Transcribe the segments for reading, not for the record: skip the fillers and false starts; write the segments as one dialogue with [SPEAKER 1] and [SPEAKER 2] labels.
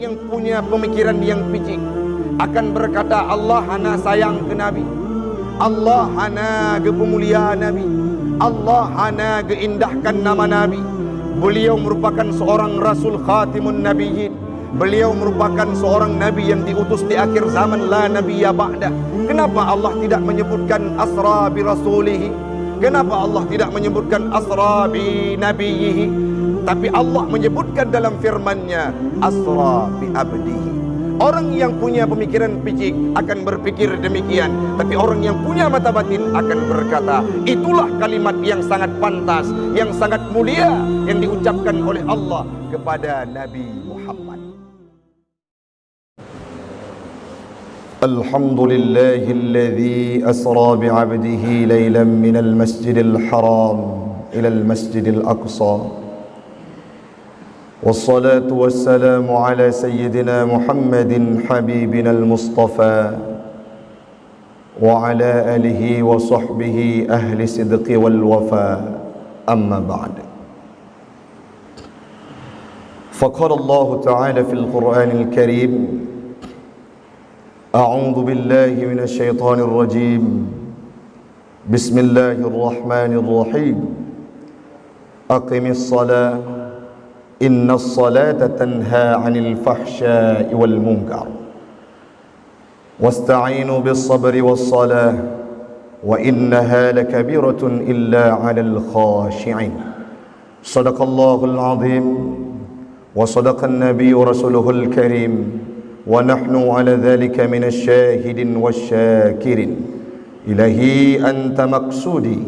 [SPEAKER 1] yang punya pemikiran yang picik akan berkata Allah hana sayang ke Nabi, Allah hana ke pemulia Nabi, Allah hana ke indahkan nama Nabi. Beliau merupakan seorang Rasul Khatimun Nabiyyin. Beliau merupakan seorang Nabi yang diutus di akhir zaman, la nabiyya ba'da. Kenapa Allah tidak menyebutkan asra bi rasulihi? Kenapa Allah tidak menyebutkan asra bi nabiyyihi? Tapi Allah menyebutkan dalam firman-Nya asra bi abdihi. Orang yang punya pemikiran picik akan berpikir demikian, tapi orang yang punya mata batin akan berkata, itulah kalimat yang sangat pantas, yang sangat mulia yang diucapkan oleh Allah kepada Nabi Muhammad. Alhamdulillahilladzi asra bi'abdihi laylan minal masjidil haram ilal masjidil aqsa. والصلاة والسلام على سيدنا محمد حبيبنا المصطفى وعلى آله وصحبه أهل الصدق والوفاء أما بعد فقال الله تعالى في القرآن الكريم أعوذ بالله من الشيطان الرجيم بسم الله الرحمن الرحيم أقم الصلاة إن الصلاة تنهى عن الفحشاء والمنكر واستعينوا بالصبر والصلاة وإنها لكبيرة إلا على الخاشعين صدق الله العظيم وصدق النبي رسوله الكريم ونحن على ذلك من الشاهدين والشاكرين إلهي أنت مقصودي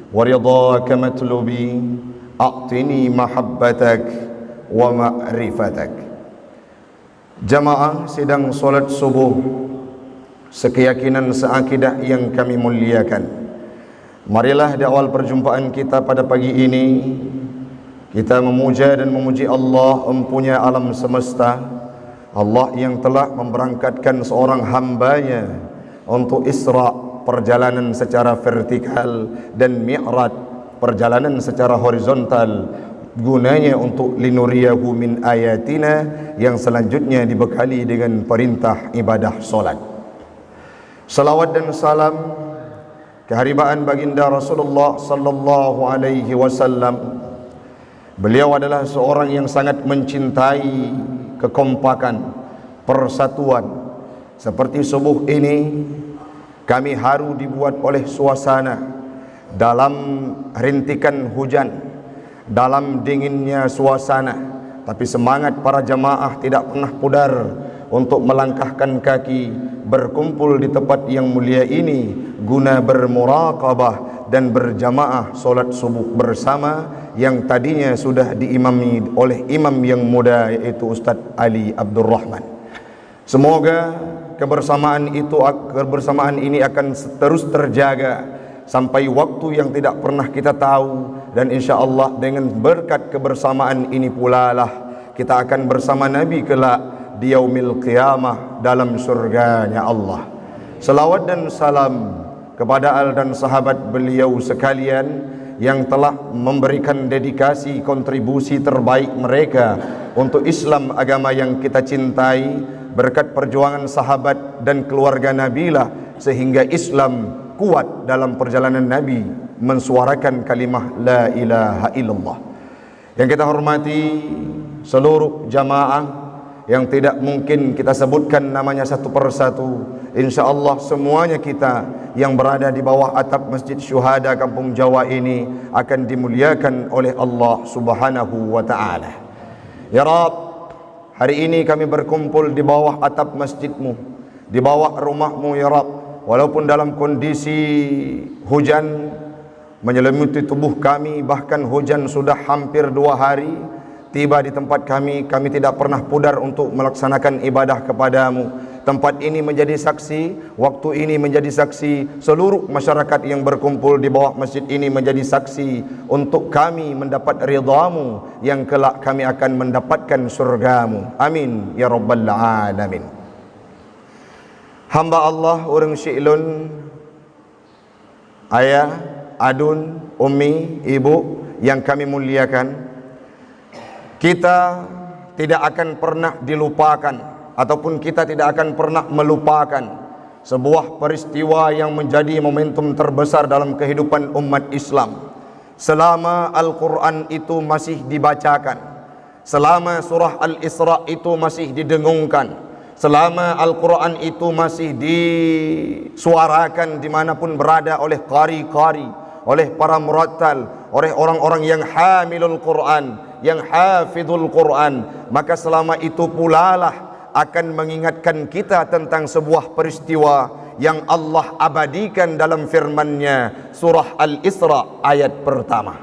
[SPEAKER 1] ورضاك مطلوبي أعطني محبتك wa ma'rifatak. Jamaah sidang solat subuh sekeyakinan seakidah yang kami muliakan, marilah di awal perjumpaan kita pada pagi ini kita memuja dan memuji Allah empunya alam semesta, Allah yang telah memberangkatkan seorang hambanya untuk Isra, perjalanan secara vertikal, dan Mi'raj, perjalanan secara horizontal, gunanya untuk linuriyahu min ayatina, yang selanjutnya dibekali dengan perintah ibadah solat. Salawat dan salam keharibaan baginda Rasulullah sallallahu alaihi wasallam. Beliau adalah seorang yang sangat mencintai kekompakan, persatuan. Seperti subuh ini kami haru dibuat oleh suasana dalam rintikan hujan, dalam dinginnya suasana, tapi semangat para jamaah tidak pernah pudar untuk melangkahkan kaki berkumpul di tempat yang mulia ini guna bermuraqabah dan berjamaah solat subuh bersama yang tadinya sudah diimami oleh imam yang muda, yaitu Ustaz Ali Abdul Rahman. Semoga kebersamaan ini akan terus terjaga sampai waktu yang tidak pernah kita tahu, dan insya Allah dengan berkat kebersamaan ini pula lah kita akan bersama Nabi kelak di yaumil qiyamah dalam surganya Allah. Salawat dan salam kepada al dan sahabat beliau sekalian yang telah memberikan dedikasi kontribusi terbaik mereka untuk Islam, agama yang kita cintai. Berkat perjuangan sahabat dan keluarga Nabi lah sehingga Islam kuat dalam perjalanan Nabi mensuarakan kalimah la ilaha illallah. Yang kita hormati seluruh jamaah yang tidak mungkin kita sebutkan namanya satu persatu, insyaallah semuanya kita yang berada di bawah atap Masjid Syuhada Kampung Jawa ini akan dimuliakan oleh Allah Subhanahu wa taala. Ya Rabb, hari ini kami berkumpul di bawah atap masjidmu, di bawah rumahmu ya Rabb. Walaupun dalam kondisi hujan menyelimuti tubuh kami, bahkan hujan sudah hampir 2 hari tiba di tempat kami, kami tidak pernah pudar untuk melaksanakan ibadah kepadamu. Tempat ini menjadi saksi, waktu ini menjadi saksi, seluruh masyarakat yang berkumpul di bawah masjid ini menjadi saksi untuk kami mendapat ridhamu yang kelak kami akan mendapatkan surgamu. Amin ya rabbal alamin. Hamba Allah orang syi'lun, ayah, adun, ummi, ibu yang kami muliakan, kita tidak akan pernah dilupakan, ataupun kita tidak akan pernah melupakan sebuah peristiwa yang menjadi momentum terbesar dalam kehidupan umat Islam. Selama Al-Quran itu masih dibacakan, selama surah Al-Isra itu masih didengungkan, selama Al-Quran itu masih disuarakan dimanapun berada oleh qari-qari, oleh para murattal, oleh orang-orang yang hamilul Quran, yang hafidhul Quran, maka selama itu pula lah akan mengingatkan kita tentang sebuah peristiwa yang Allah abadikan dalam firman-Nya, surah Al-Isra ayat pertama,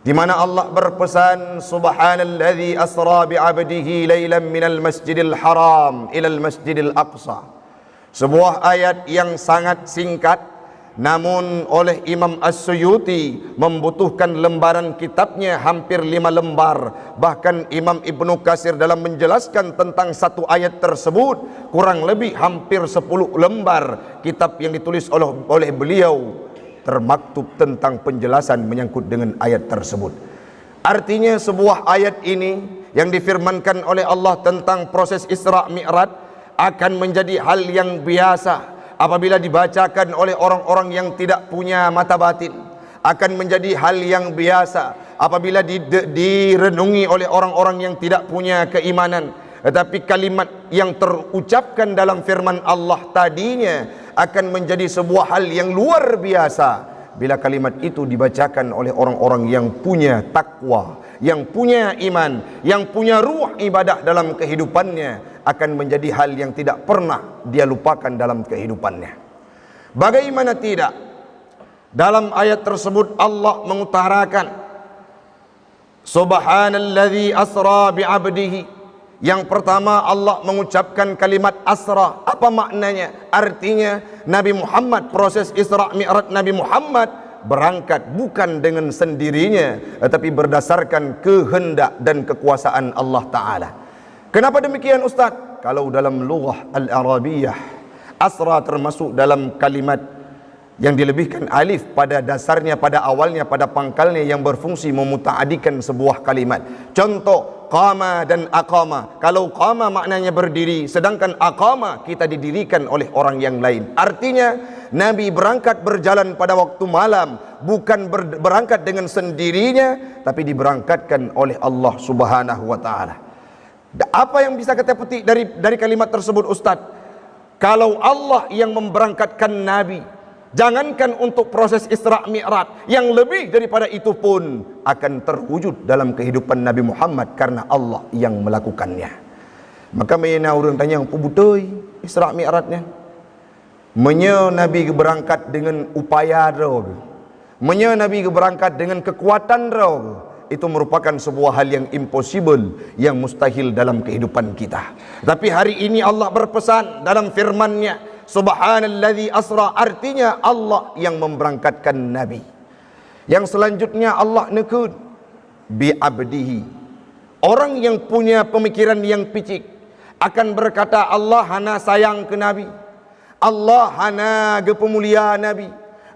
[SPEAKER 1] di mana Allah berpesan, subhanalladzi asra bi'abdihi lailan minal masjidil haram ilal masjidil aqsa. Sebuah ayat yang sangat singkat, namun oleh Imam As-Suyuti membutuhkan lembaran kitabnya hampir 5 lembar. Bahkan Imam Ibnu Katsir dalam menjelaskan tentang satu ayat tersebut kurang lebih hampir 10 lembar kitab yang ditulis oleh beliau termaktub tentang penjelasan menyangkut dengan ayat tersebut. Artinya sebuah ayat ini yang difirmankan oleh Allah tentang proses Isra Mi'raj akan menjadi hal yang biasa apabila dibacakan oleh orang-orang yang tidak punya mata batin, akan menjadi hal yang biasa apabila direnungi oleh orang-orang yang tidak punya keimanan. Tetapi kalimat yang terucapkan dalam firman Allah tadinya akan menjadi sebuah hal yang luar biasa bila kalimat itu dibacakan oleh orang-orang yang punya takwa, yang punya iman, yang punya ruh ibadah dalam kehidupannya, akan menjadi hal yang tidak pernah dia lupakan dalam kehidupannya. Bagaimana tidak? Dalam ayat tersebut Allah mengutarakan subhanalladzi asra bi'abdihi. Yang pertama Allah mengucapkan kalimat asra. Apa maknanya? Artinya Nabi Muhammad, proses Isra Mi'raj Nabi Muhammad berangkat bukan dengan sendirinya, tetapi berdasarkan kehendak dan kekuasaan Allah Ta'ala. Kenapa demikian Ustaz? Kalau dalam lughah al-Arabiyah, asra termasuk dalam kalimat yang dilebihkan alif pada dasarnya, pada awalnya, pada pangkalnya, yang berfungsi memutaadikan sebuah kalimat. Contoh, qama dan aqama. Kalau qama maknanya berdiri, sedangkan aqama kita didirikan oleh orang yang lain. Artinya Nabi berangkat berjalan pada waktu malam, bukan berangkat dengan sendirinya, tapi diberangkatkan oleh Allah Subhanahu wa Ta'ala. Apa yang bisa kita petik dari kalimat tersebut Ustaz? Kalau Allah yang memberangkatkan Nabi, jangankan untuk proses Isra Mi'raj, yang lebih daripada itu pun akan terwujud dalam kehidupan Nabi Muhammad karena Allah yang melakukannya. Maka mana orang tanya, apa betul Isra Mi'rajnya? Menya Nabi berangkat dengan upaya dia, menya Nabi berangkat dengan kekuatan dia, itu merupakan sebuah hal yang impossible, yang mustahil dalam kehidupan kita. Tapi hari ini Allah berpesan dalam firman-Nya, subhanalladzi asra, artinya Allah yang memberangkatkan Nabi. Yang selanjutnya Allah nekut bi abdihi. Orang yang punya pemikiran yang picik akan berkata, Allah hana sayang ke Nabi, Allah hana ge pemulia Nabi,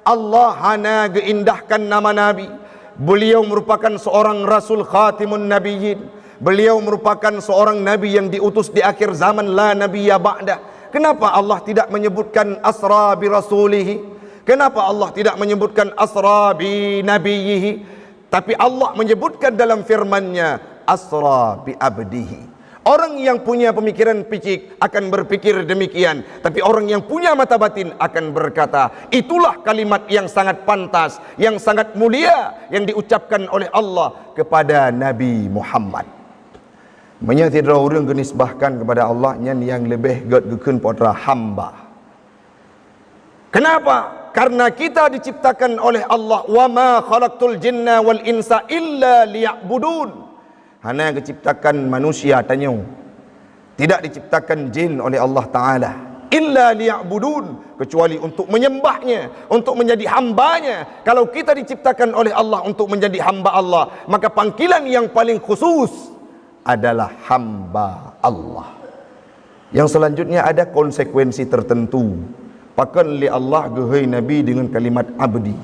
[SPEAKER 1] Allah hana ge indahkan nama Nabi. Beliau merupakan seorang Rasul Khatimun Nabiyyin. Beliau merupakan seorang Nabi yang diutus di akhir zaman, la nabiyya ba'da. Kenapa Allah tidak menyebutkan asra bi rasulihi? Kenapa Allah tidak menyebutkan asra bi nabiyhi? Tapi Allah menyebutkan dalam firman-Nya asra bi abdihi. Orang yang punya pemikiran picik akan berpikir demikian, tapi orang yang punya mata batin akan berkata, itulah kalimat yang sangat pantas, yang sangat mulia, yang diucapkan oleh Allah kepada Nabi Muhammad. Menyatakan orang genisbahkan kepada Allah yang lebih gudkeun pada hamba. Kenapa? Karena kita diciptakan oleh Allah, wa ma khalaqtul jinna wal insa illa liya'budun. Hanya diciptakan manusia tanya, tidak diciptakan jin oleh Allah Ta'ala, illa liya'budun, kecuali untuk menyembahnya, untuk menjadi hambanya. Kalau kita diciptakan oleh Allah untuk menjadi hamba Allah, maka panggilan yang paling khusus adalah hamba Allah. Yang selanjutnya ada konsekuensi tertentu. Pakan li Allah gehai Nabi dengan kalimat abdi.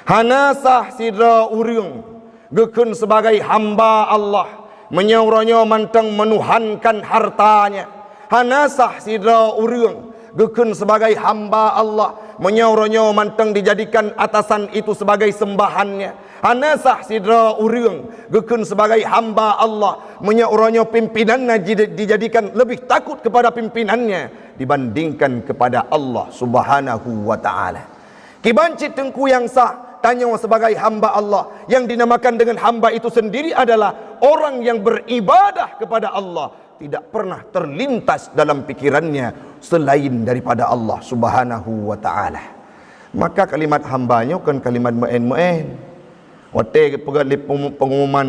[SPEAKER 1] Hanasah sidra urang gekun sebagai hamba Allah, menyauranyo mantang menuhankan hartanya. Hanasah sidra urang gekun sebagai hamba Allah, menyauranyo mantang dijadikan atasan itu sebagai sembahannya. Hanasah sidra urang gekun sebagai hamba Allah, menyauranyo pimpinannya dijadikan lebih takut kepada pimpinannya dibandingkan kepada Allah Subhanahu wa taala. Kibancit tengku yang sah tanya sebagai hamba Allah, yang dinamakan dengan hamba itu sendiri adalah orang yang beribadah kepada Allah, tidak pernah terlintas dalam pikirannya selain daripada Allah Subhanahu wa taala. Maka kalimat hambanya kan kalimat mu'en. Waktu pengumuman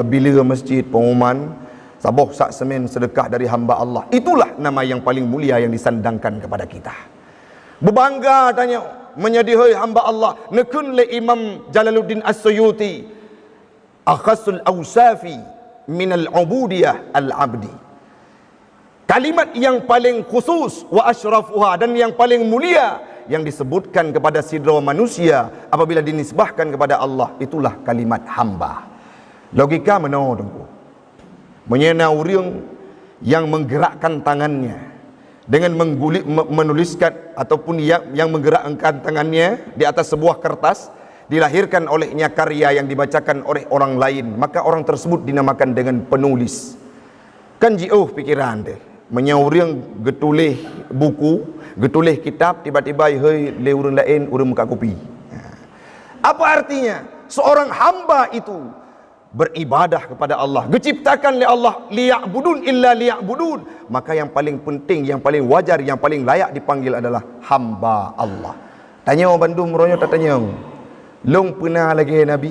[SPEAKER 1] bila masjid pengumuman saboh sak semen sedekah dari hamba Allah, itulah nama yang paling mulia yang disandangkan kepada kita. Berbangga tanya menyadihai hamba Allah, nekun le Imam Jalaluddin As-Suyuti, akhasul awsafi minal ubudiyah al-abdi. Kalimat yang paling khusus wa asyrafuha, dan yang paling mulia yang disebutkan kepada sidra manusia apabila dinisbahkan kepada Allah, itulah kalimat hamba. Logika mana tengku? Menyena urang yang menggerakkan tangannya dengan menuliskan ataupun yang menggerakkan tangannya di atas sebuah kertas, dilahirkan olehnya karya yang dibacakan oleh orang lain, maka orang tersebut dinamakan dengan penulis. Kan jauh pikiran deh, menyauriang getulih buku, getulih kitab, tiba-tiba hei le urang lain urang muka kopi. Apa artinya? Seorang hamba itu beribadah kepada Allah, diciptakan oleh Allah liya'budun illa liya'budun, maka yang paling penting, yang paling wajar, yang paling layak dipanggil adalah hamba Allah. Tanya orang Bandung meronyo tak tanya, long pernah lagi Nabi,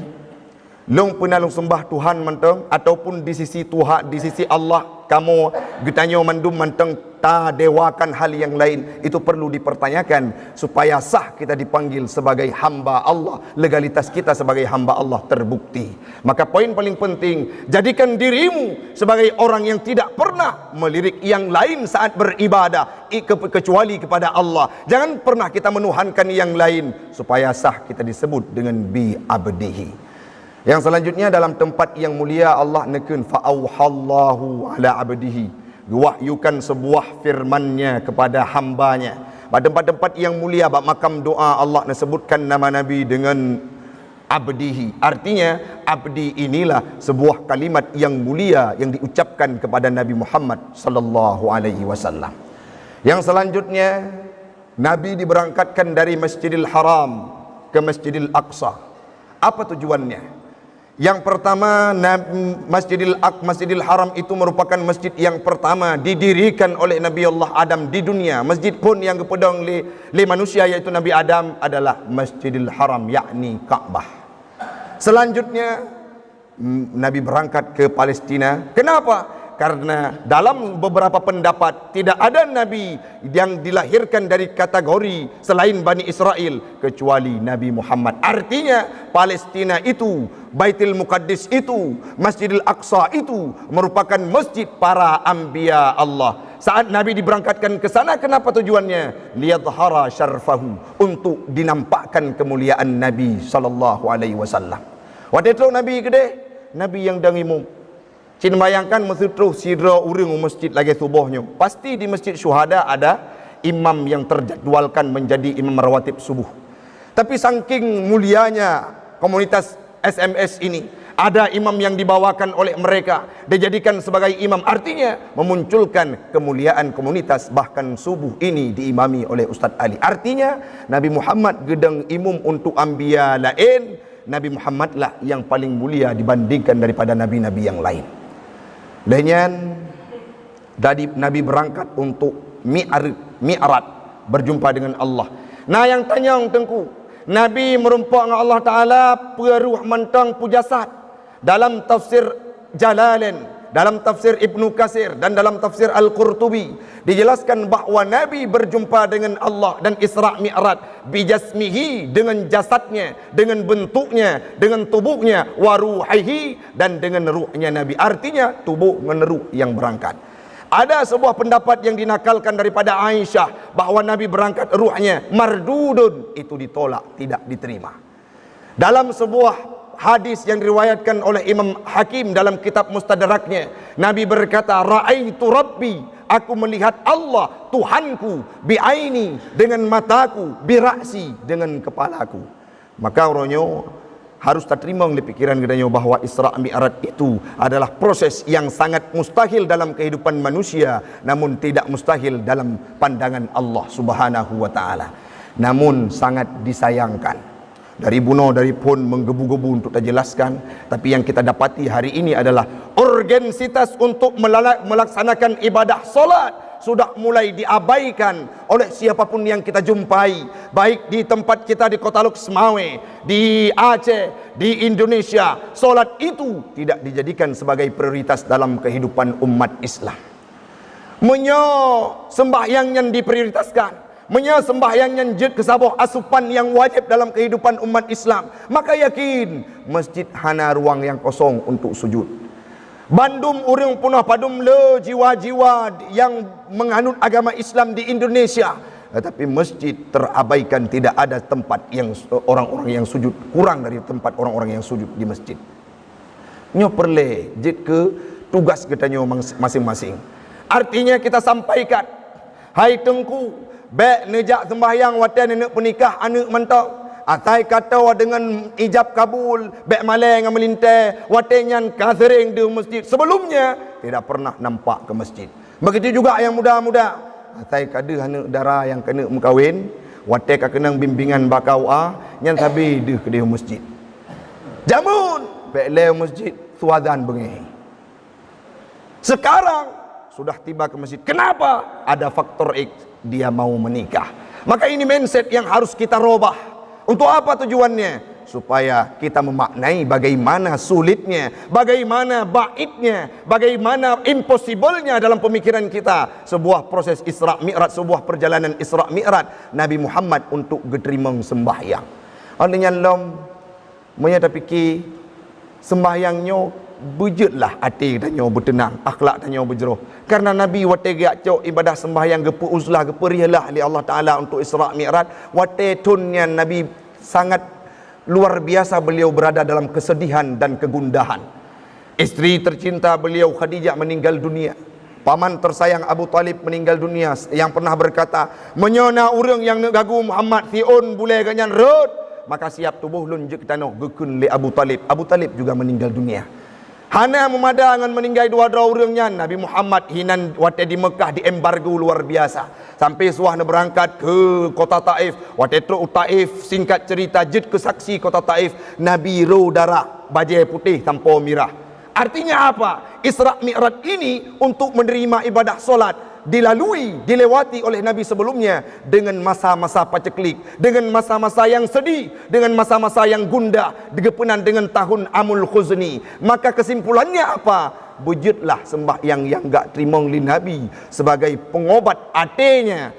[SPEAKER 1] long pernah long sembah Tuhan manteng, ataupun di sisi Tuhan, di sisi Allah kamu getanya mandum manteng ta dewakan hal yang lain. Itu perlu dipertanyakan supaya sah kita dipanggil sebagai hamba Allah, legalitas kita sebagai hamba Allah terbukti. Maka poin paling penting, jadikan dirimu sebagai orang yang tidak pernah melirik yang lain saat beribadah kecuali kepada Allah. Jangan pernah kita menuhankan yang lain supaya sah kita disebut dengan bi abdihi. Yang selanjutnya dalam tempat yang mulia Allah nekun fa'auhallahu ala abdihi, wahyukan sebuah firman-Nya kepada hambanya. Pada tempat-tempat yang mulia bab makam doa Allah disebutkan nama Nabi dengan abdihi. Artinya abdi inilah sebuah kalimat yang mulia yang diucapkan kepada Nabi Muhammad sallallahu alaihi wasallam. Yang selanjutnya Nabi diberangkatkan dari Masjidil Haram ke Masjidil Aqsa. Apa tujuannya? Yang pertama, Masjidil Haram itu merupakan masjid yang pertama didirikan oleh Nabi Allah Adam di dunia. Masjid pun yang kepedang oleh manusia yaitu Nabi Adam adalah Masjidil Haram, yakni Ka'bah. Selanjutnya Nabi berangkat ke Palestina. Kenapa? Karena dalam beberapa pendapat tidak ada Nabi yang dilahirkan dari kategori selain Bani Israel kecuali Nabi Muhammad. Artinya Palestina itu, Baitul Muqaddis itu, Masjidil Aqsa itu merupakan masjid para anbiya Allah. Saat Nabi diberangkatkan ke sana, kenapa tujuannya? Liyadhhara syarfahu, untuk dinampakkan kemuliaan Nabi sallallahu alaihi wasallam. Waktu itu Nabi gede, Nabi yang dangimum. Cina bayangkan mesti terus sidra urang masjid lagi subuhnya. Pasti di Masjid Syuhada ada imam yang terjadwalkan menjadi imam rawatib subuh. Tapi saking mulianya komunitas SMS ini, ada imam yang dibawakan oleh mereka, dijadikan sebagai imam. Artinya memunculkan kemuliaan komunitas, bahkan subuh ini diimami oleh Ustaz Ali. Artinya Nabi Muhammad gedang imam untuk anbiya lain, Nabi Muhammad lah yang paling mulia dibandingkan daripada nabi-nabi yang lain. Dan tadi Nabi berangkat untuk mi'raj, berjumpa dengan Allah. Nah yang tanya tengku, Nabi merumpak dengan Allah Ta'ala peruh mentang pujasat. Dalam tafsir Jalalain, dalam tafsir Ibnu Katsir dan dalam tafsir Al-Qurtubi dijelaskan bahawa Nabi berjumpa dengan Allah dan Isra Mi'raj bijasmihi, dengan jasadnya, dengan bentuknya, dengan tubuhnya, wa ruhihi, dan dengan ruhnya Nabi. Artinya tubuh dengan ruh yang berangkat. Ada sebuah pendapat yang dinakalkan daripada Aisyah bahawa Nabi berangkat ruhnya mardudun, itu ditolak, tidak diterima. Dalam sebuah hadis yang diriwayatkan oleh Imam Hakim dalam kitab Mustadraknya, Nabi berkata, ra'aitu rabbi, aku melihat Allah Tuhanku, bi'aini, dengan mataku, bira'si, dengan kepalaku. Maka orangnya harus tak terima oleh pikiran katanya bahawa Isra' Mi'raj itu adalah proses yang sangat mustahil dalam kehidupan manusia, namun tidak mustahil dalam pandangan Allah Subhanahu wa taala. Namun sangat disayangkan, dari buno dari pun menggebu-gebu untuk tak jelaskan, tapi yang kita dapati hari ini adalah urgensitas untuk melaksanakan ibadah solat sudah mulai diabaikan oleh siapapun yang kita jumpai, baik di tempat kita di Kota Luk Semawe, di Aceh, di Indonesia. Solat itu tidak dijadikan sebagai prioritas dalam kehidupan umat Islam. Sembahyang yang diprioritaskan, sembahyang yang jid kesabuh asupan yang wajib dalam kehidupan umat Islam, maka yakin masjid hana ruang yang kosong untuk sujud. Bandum urang punah padum le jiwa-jiwa yang menganut agama Islam di Indonesia, tetapi masjid terabaikan, tidak ada tempat yang orang-orang yang sujud, kurang dari tempat orang-orang yang sujud di masjid. Nyo perle jid ke tugas kita nyo masing-masing. Artinya kita sampaikan, hai tengku, bek nejak sembahyang watan nenek penikah anak mentau, atai kata dengan ijab kabul, bek malai dengan melintai, watenyan kasering di masjid. Sebelumnya tidak pernah nampak ke masjid. Begitu juga yang muda-muda, atai kada anak dara yang kena mengkawin, watai kenang bimbingan bakau yang tabi di ke masjid. Jamun bek le masjid suadan bengi. Sekarang sudah tiba ke masjid. Kenapa? Ada faktor X, dia mau menikah. Maka ini mindset yang harus kita robah. Untuk apa tujuannya? Supaya kita memaknai bagaimana sulitnya, bagaimana baiknya, bagaimana impossible-nya dalam pemikiran kita sebuah proses Isra' Mi'raj, sebuah perjalanan Isra' Mi'raj Nabi Muhammad untuk gedrimang sembahyang. Artinya lom menyata fikir sembahyangnya bujutlah hati danyo bertenang, akhlak danyo berjeroh. Karena Nabi wate gak cok ibadah sembahyang gepu uzlah gepu rialah li Allah Taala untuk Isra' Mi'raj. Wate tunnya Nabi sangat luar biasa, beliau berada dalam kesedihan dan kegundahan. Isteri tercinta beliau Khadijah meninggal dunia. Paman tersayang Abu Talib meninggal dunia, yang pernah berkata, menyona urang yang nak gagu Muhammad Fiun boleh ganyan rod, maka siap tubuh lunjuk tanah gekun li Abu Talib. Abu Talib juga meninggal dunia. Hana memada dengan meninggal dua-dua orangnya. Nabi Muhammad hinan wate di Mekah di embargo luar biasa. Sampai suahna berangkat ke kota Taif. Wate tu Taif, singkat cerita jid kesaksi kota Taif, Nabi ro darah bajai putih tanpa mirah. Artinya apa? Isra' Mi'raj ini untuk menerima ibadah solat dilewati oleh Nabi sebelumnya dengan masa-masa paceklik, dengan masa-masa yang sedih, dengan masa-masa yang gundah, digepenan dengan tahun Amul Khuzni. Maka kesimpulannya apa? Wujudlah sembahyang yang gak terima oleh Nabi sebagai pengobat atenya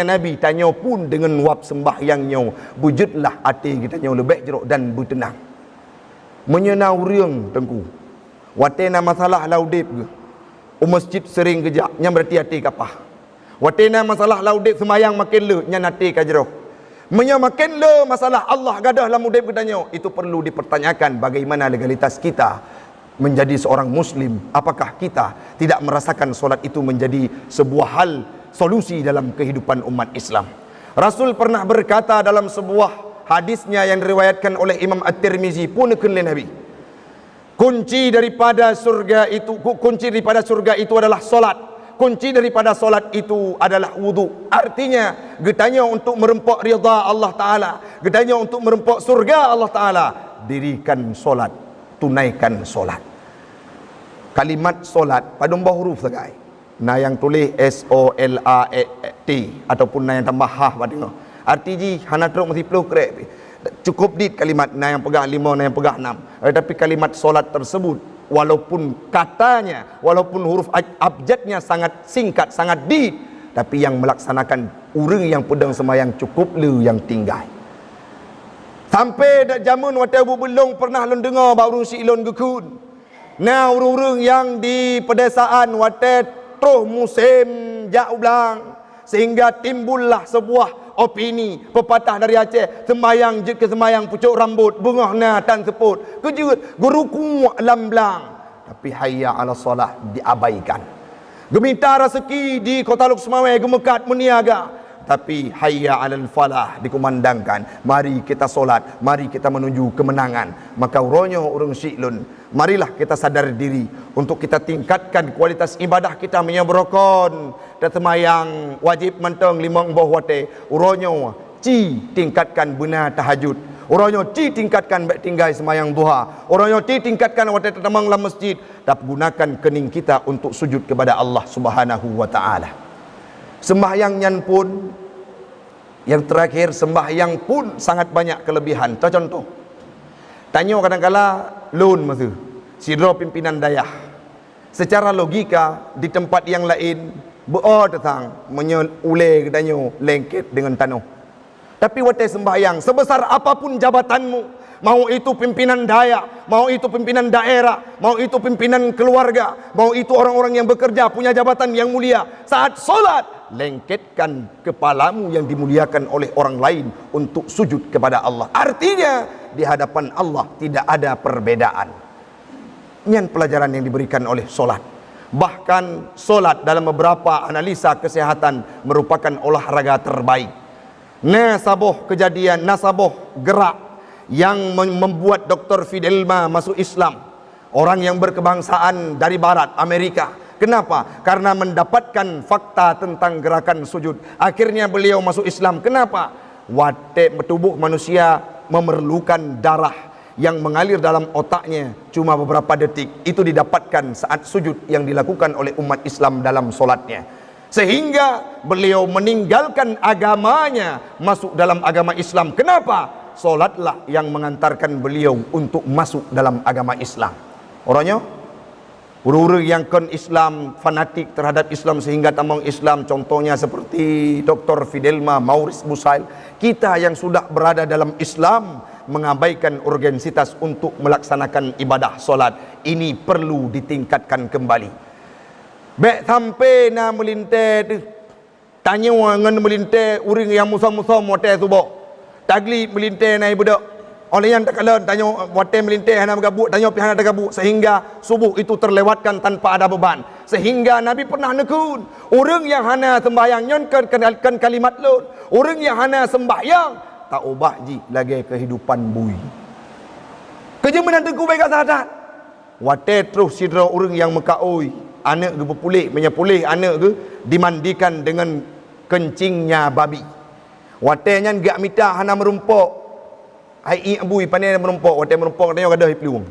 [SPEAKER 1] Nabi tanya pun dengan wab sembahyangnya. Wujudlah ate kita nyo lebih jeruk dan bertenang. Menyenau riang tengku. Watena masalah laudip ke? Masjid sering gejak, yang berarti hati kapah. Watena masalah laudip semayang makin le, yang hati kajeroh. Makin le masalah Allah gadah lah mudip katanya. Itu perlu dipertanyakan bagaimana legalitas kita menjadi seorang Muslim. Apakah kita tidak merasakan solat itu menjadi sebuah hal solusi dalam kehidupan umat Islam? Rasul pernah berkata dalam sebuah hadisnya yang diriwayatkan oleh Imam At-Tirmizi pun oleh Nabi, kunci daripada surga itu adalah solat. Kunci daripada solat itu adalah wudu. Artinya getanya untuk merempok ridha Allah Ta'ala, getanya untuk merempok surga Allah Ta'ala, dirikan solat, tunaikan solat. Kalimat solat pada nombor huruf sagai. Nah yang tulis S-O-L-A-T ataupun nah yang tambah hah pada. Arti hana teruk mesti peluk krek. Cukup di kalimat nah yang pegah 5, nah yang pegah 6. Tetapi kalimat solat tersebut, walaupun katanya, walaupun huruf abjadnya sangat singkat, sangat di, tapi yang melaksanakan urang yang pedang semayang cukup lu yang tinggal. Sampai dak jamun wate belum pernah lun dengar baru si ilon gekun. Nah urang-urang yang di pedesaan wate terus musim jak ulang, sehingga timbullah sebuah opini, pepatah dari Aceh, sembayang je ke sembayang pucuk rambut, bungah na tan seput, kejut, geruku lamblang. Tapi hayya ala solah diabaikan. Gemita rezeki di Kota Luk Semawai gemekat meniaga, tapi hayya alal falah dikumandangkan. Mari kita solat, mari kita menuju kemenangan. Maka uronyo urung syiklun, marilah kita sadar diri untuk kita tingkatkan kualitas ibadah kita menyebrokon dan semayang wajib menteng 5 boh wate. Uronyo ci tingkatkan benar tahajud, uronyo ci tingkatkan baik tinggal semayang duha, uronyo ci tingkatkan wate tetemang dalam masjid, dan gunakan kening kita untuk sujud kepada Allah Subhanahu wa taala. Sembahyangnya pun, yang terakhir, sembahyang pun sangat banyak kelebihan. Contoh, tanya kadang-kala lun masa sidro pimpinan dayah, secara logika di tempat yang lain tentang menyulai katanya lengket dengan tanah. Tapi waktu sembahyang, sebesar apapun jabatanmu, mau itu pimpinan daya, mau itu pimpinan daerah, mau itu pimpinan keluarga, mau itu orang-orang yang bekerja punya jabatan yang mulia, saat solat lengketkan kepalamu yang dimuliakan oleh orang lain untuk sujud kepada Allah. Artinya di hadapan Allah tidak ada perbedaan. Ini pelajaran yang diberikan oleh solat. Bahkan solat dalam beberapa analisa kesehatan merupakan olahraga terbaik. Nasaboh kejadian, nasaboh gerak yang membuat Dr. Fidelma masuk Islam, orang yang berkebangsaan dari barat Amerika. Kenapa? Karena mendapatkan fakta tentang gerakan sujud, akhirnya beliau masuk Islam. Kenapa? Tubuh manusia memerlukan darah yang mengalir dalam otaknya cuma beberapa detik. Itu didapatkan saat sujud yang dilakukan oleh umat Islam dalam solatnya, sehingga beliau meninggalkan agamanya masuk dalam agama Islam. Kenapa? Solatlah yang mengantarkan beliau untuk masuk dalam agama Islam. Orangnya uru-uru yang kon Islam, fanatik terhadap Islam sehingga tamang Islam, contohnya seperti Dr. Fidelma, Maurice Busail. Kita yang sudah berada dalam Islam mengabaikan urgensitas untuk melaksanakan ibadah solat. Ini perlu ditingkatkan kembali. Baik sampai na melintai tu, tanya ngan melintai uring yang musa-musa mote subuh, tagli melintai na budak. Oleh yang tak kala tanya mote melintai hana bergabuk, tanya pihana tergabuk, sehingga subuh itu terlewatkan tanpa ada beban. Sehingga Nabi pernah nekun, orang yang hana sembahyang nyon kenalkan kalimat lun, orang yang hana sembahyang tak ubah ji lagi kehidupan bui. Kerja menantu baik sahadat. Wate terus sidra orang yang mekaoi, anak ke berpulih, menyepulih anak ke dimandikan dengan kencingnya babi. Wate nyan gak mita hana merumpok. Hai bui pandai merumpok, wate merumpok katanya gadah peluang.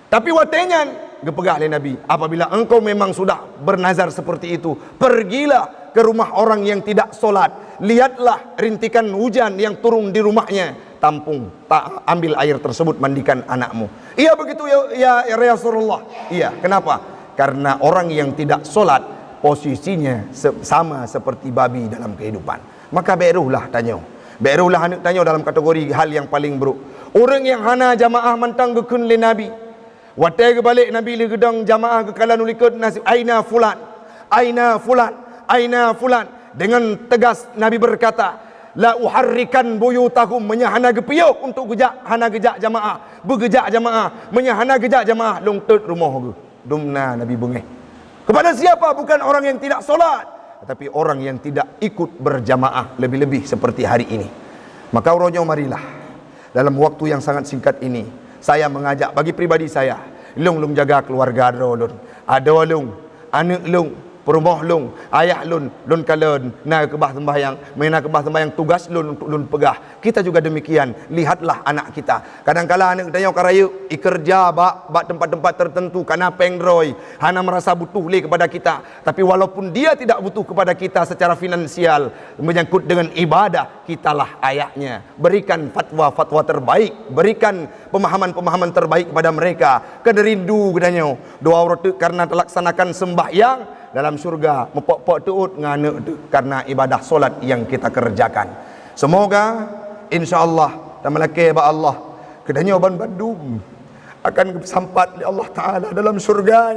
[SPEAKER 1] Tapi wate nyan gepegah oleh Nabi, apabila engkau memang sudah bernazar seperti itu, pergilah ke rumah orang yang tidak solat, lihatlah rintikan hujan yang turun di rumahnya, tampung, tak ambil air tersebut, mandikan anakmu. Iya begitu ya Rasulullah. Iya, kenapa? Karena orang yang tidak solat posisinya sama seperti babi dalam kehidupan. Maka berulah tanya, berulah anak tanya dalam kategori hal yang paling buruk. Orang yang hana jamaah mentang gekun le Nabi, watai ke balik Nabi le gedang jamaah ke kala nulikut nasib aina fulan, aina fulan, aina fulan. Dengan tegas Nabi berkata, la uharrikan buyutahum, menyahana gepiyok untuk gejak hana gejak jamaah, bergejak jamaah, menyahana gejak jamaah lungtut rumah ke. Dumna Nabi bengeh. Kepada siapa? Bukan orang yang tidak solat, tetapi orang yang tidak ikut berjamaah, lebih-lebih seperti hari ini. Maka uronya marilah dalam waktu yang sangat singkat ini, saya mengajak bagi pribadi saya, lung jaga keluarga lung, ada lung, anak lung, perumah lung, ayah lun kalen na kebah sembahyang, mena kebah sembahyang, tugas lun untuk lun pegah. Kita juga demikian, lihatlah anak kita. Kadang-kala anak kita yang karaya ikerja bak tempat-tempat tertentu karena pengroy, hana merasa butuh li kepada kita. Tapi walaupun dia tidak butuh kepada kita secara finansial, menyangkut dengan ibadah, kitalah ayahnya. Berikan fatwa-fatwa terbaik, berikan pemahaman-pemahaman terbaik kepada mereka. Kederindu katanya, doa karena terlaksanakan sembahyang dalam syurga, mepok-pok tuut ngane tu karena ibadah solat yang kita kerjakan. Semoga insya-Allah dan melaki ba Allah kedanya ban badum akan sampat di Allah Taala dalam syurga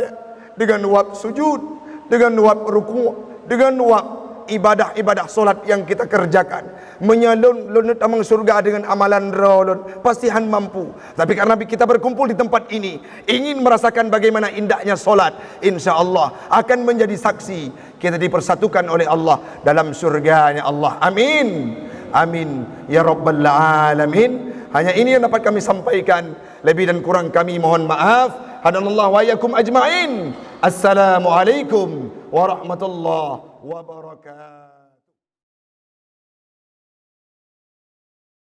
[SPEAKER 1] dengan waktu sujud, dengan waktu ruku', dengan waktu ibadah-ibadah solat yang kita kerjakan menyalun lunut amang surga dengan amalan rolun pastihan mampu. Tapi karena kita berkumpul di tempat ini ingin merasakan bagaimana indahnya solat, insyaallah akan menjadi saksi kita dipersatukan oleh Allah dalam surganya Allah. Amin, amin ya rabbal alamin. Hanya ini yang dapat kami sampaikan, lebih dan kurang kami mohon maaf. Hadanallahu wa iyyakum ajma'in. Assalamualaikum warahmatullahi wabarakatuh.